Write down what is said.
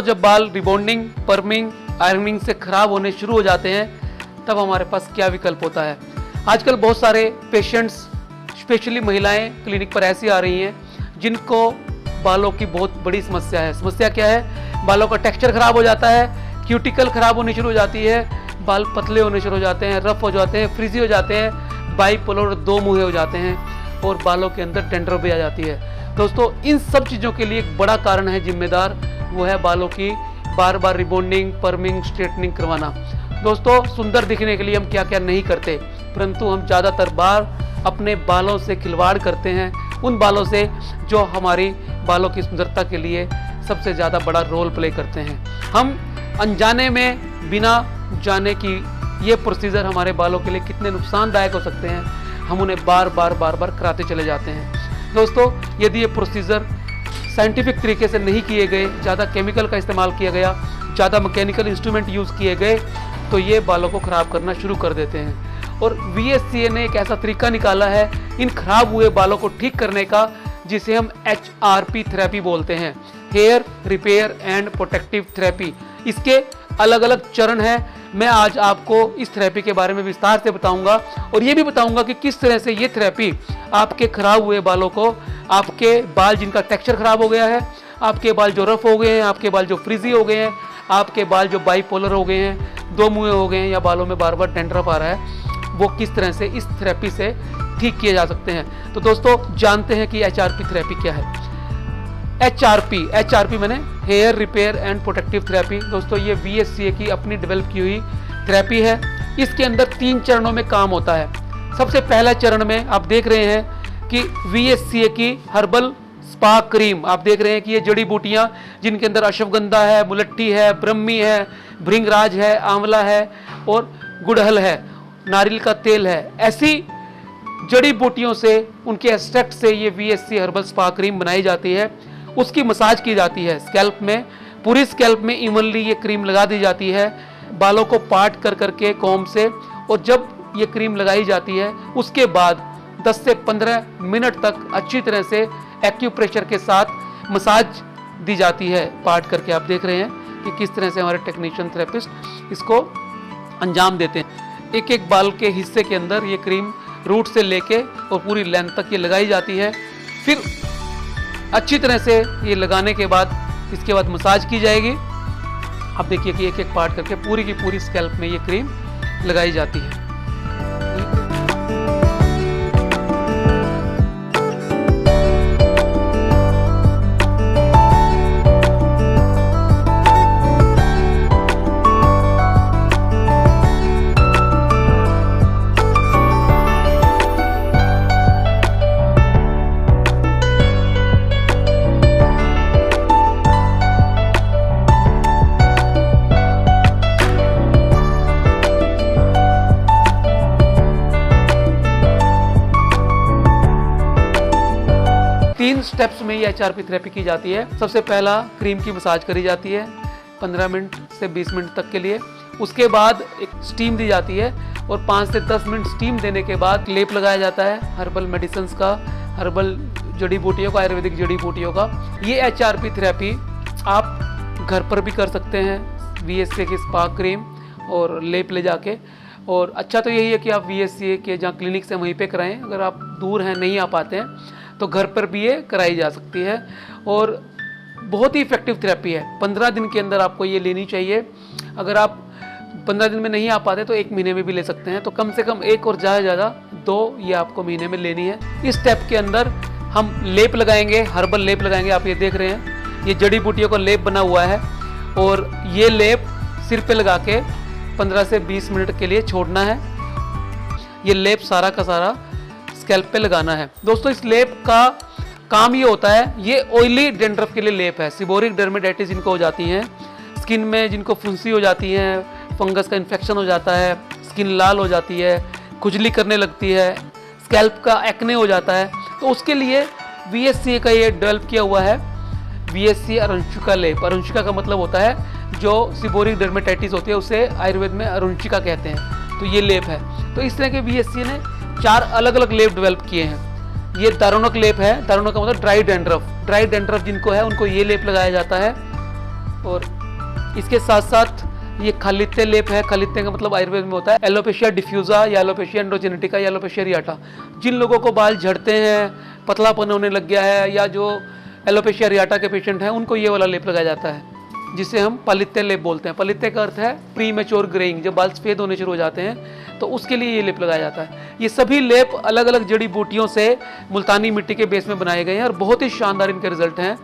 जब बाल rebonding, परमिंग, ironing से खराब होने शुरू हो जाते हैं तब हमारे पास क्या विकल्प होता है। आजकल बहुत सारे पेशेंट्स, स्पेशली महिलाएं क्लिनिक पर ऐसी आ रही हैं जिनको बालों की बहुत बड़ी समस्या है। समस्या क्या है? बालों का टेक्सचर खराब हो जाता है, क्यूटिकल खराब होनी शुरू हो जाती है, बाल पतले होने शुरू हो जाते हैं, रफ हो जाते हैं, फ्रिजी हो जाते हैं, बाइपोलर दो मुंहे हो जाते हैं और बालों के अंदर डैंड्रफ भी आ जाती है। दोस्तों, इन सब चीज़ों के लिए एक बड़ा कारण है जिम्मेदार, वो है बालों की बार बार रिबॉन्डिंग, परमिंग, स्ट्रेटनिंग करवाना। दोस्तों, सुंदर दिखने के लिए हम क्या क्या नहीं करते, परंतु हम ज़्यादातर बार अपने बालों से खिलवाड़ करते हैं, उन बालों से जो हमारी बालों की सुंदरता के लिए सबसे ज़्यादा बड़ा रोल प्ले करते हैं। हम अनजाने में, बिना जाने कि ये प्रोसीजर हमारे बालों के लिए कितने नुकसानदायक हो सकते हैं, हम उन्हें बार बार कराते चले जाते हैं। दोस्तों, यदि ये प्रोसीजर साइंटिफिक तरीके से नहीं किए गए, ज़्यादा केमिकल का इस्तेमाल किया गया, ज़्यादा मैकेनिकल इंस्ट्रूमेंट यूज़ किए गए, तो ये बालों को ख़राब करना शुरू कर देते हैं। और VSCA ने एक ऐसा तरीका निकाला है इन खराब हुए बालों को ठीक करने का, जिसे हम HRP थेरेपी बोलते हैं, hair repair and protective therapy. इसके अलग अलग चरण हैं। मैं आज आपको इस थेरेपी के बारे में विस्तार से बताऊंगा और ये भी बताऊंगा कि किस तरह से ये थेरेपी आपके खराब हुए बालों को, आपके बाल जिनका टेक्सचर खराब हो गया है, आपके बाल जो रफ हो गए हैं, आपके बाल जो फ्रिजी हो गए हैं, आपके बाल जो बाइपोलर हो गए हैं, दो मुंहे हो गए हैं, या बालों में बार बार डैंड्रफ आ रहा है, वो किस तरह से इस थेरेपी से ठीक किए जा सकते हैं। तो दोस्तों, जानते हैं कि HRP थेरेपी क्या है। HRP मैंने hair repair and protective therapy. दोस्तों, ये VSCA की अपनी डेवलप की हुई थेरेपी है। इसके अंदर 3 चरणों में काम होता है। सबसे पहला चरण में आप देख रहे हैं कि VSCA की हर्बल स्पा क्रीम, आप देख रहे हैं कि ये जड़ी बूटियां जिनके अंदर अश्वगंधा है, मुलट्ठी है, ब्रह्मी है, भृंगराज है, आंवला है और गुड़हल है, नारियल का तेल है, ऐसी जड़ी बूटियों से, उनके एक्सट्रैक्ट से ये VSCA हर्बल स्पा क्रीम बनाई जाती है। उसकी मसाज की जाती है स्कैल्प में, पूरी स्कैल्प में इवनली ये क्रीम लगा दी जाती है, बालों को पार्ट कर करके कॉम्ब से। और जब ये क्रीम लगाई जाती है उसके बाद 10 से 15 मिनट तक अच्छी तरह से एक्यूप्रेशर के साथ मसाज दी जाती है पार्ट करके। आप देख रहे हैं कि किस तरह से हमारे टेक्नीशियन थेरेपिस्ट इसको अंजाम देते हैं। एक एक बाल के हिस्से के अंदर ये क्रीम रूट से लेके और पूरी लेंथ तक ये लगाई जाती है। फिर अच्छी तरह से ये लगाने के बाद इसके बाद मसाज की जाएगी। आप देखिए कि एक एक पार्ट करके पूरी की पूरी स्कैल्प में ये क्रीम लगाई जाती है। स्टेप्स में ये HRP थेरेपी की जाती है। सबसे पहला क्रीम की मसाज करी जाती है 15 मिनट से 20 मिनट तक के लिए। उसके बाद एक स्टीम दी जाती है और 5 से 10 मिनट स्टीम देने के बाद लेप लगाया जाता है हर्बल मेडिसिन का, हर्बल जड़ी बूटियों का, आयुर्वेदिक जड़ी बूटियों का। ये HRP थेरेपी आप घर पर भी कर सकते हैं VSCA की स्पा क्रीम और लेप ले जाके। और अच्छा तो यही है कि आप VSCA के जहाँ क्लिनिक से वहीं पे कराएं। अगर आप दूर हैं, नहीं आ पाते हैं, तो घर पर भी ये कराई जा सकती है और बहुत ही इफेक्टिव थेरेपी है। 15 दिन के अंदर आपको ये लेनी चाहिए। अगर आप 15 दिन में नहीं आ पाते तो 1 महीने में भी ले सकते हैं। तो कम से कम 1 और ज़्यादा से ज़्यादा 2 ये आपको महीने में लेनी है। इस स्टेप के अंदर हम लेप लगाएंगे, हर्बल लेप लगाएंगे। आप ये देख रहे हैं, ये जड़ी बूटियों का लेप बना हुआ है और ये लेप सिर पे लगा के 15 से 20 मिनट के लिए छोड़ना है। ये लेप सारा का सारा स्कैल्प पे लगाना है। दोस्तों, इस लेप का काम ये होता है, ये ऑयली डैंड्रफ के लिए लेप है। सीबोरिक डर्मेटाइटिस जिनको हो जाती है, स्किन में जिनको फुंसी हो जाती है, फंगस का इन्फेक्शन हो जाता है, स्किन लाल हो जाती है, खुजली करने लगती है, स्कैल्प का एक्ने हो जाता है, तो उसके लिए VSCA का ये डेवलप किया हुआ है VSCA अरुंशिका लेप। अरुंशिका का मतलब होता है जो सीबोरिक डर्मेटाइटिस होती है उसे आयुर्वेद में अरुंशिका कहते हैं। तो ये लेप है। तो इस तरह के VSCA ने 4 अलग अलग लेप डेवलप किए हैं। ये दारुणक लेप है। दारुणक का मतलब ड्राई डैंड्रफ जिनको है उनको ये लेप लगाया जाता है। और इसके साथ साथ ये खालित्य लेप है। खालित्य का मतलब आयुर्वेद में होता है एलोपेशिया डिफ्यूजा या एलोपेशिया एंड्रोजेनेटिका या एलोपेशिया रियाटा। जिन लोगों को बाल झड़ते हैं, पतलापन होने लग गया है, या जो एलोपेशिया रियाटा के पेशेंट हैं, उनको ये वाला लेप लगाया जाता है, जिसे हम पालित्य लेप बोलते हैं। पालित्य का अर्थ है प्री मैच्योर ग्रेइंग, जब बाल सफेद होने शुरू हो जाते हैं तो उसके लिए ये लेप लगाया जाता है। ये सभी लेप अलग अलग जड़ी बूटियों से मुल्तानी मिट्टी के बेस में बनाए गए हैं और बहुत ही शानदार इनके रिजल्ट हैं।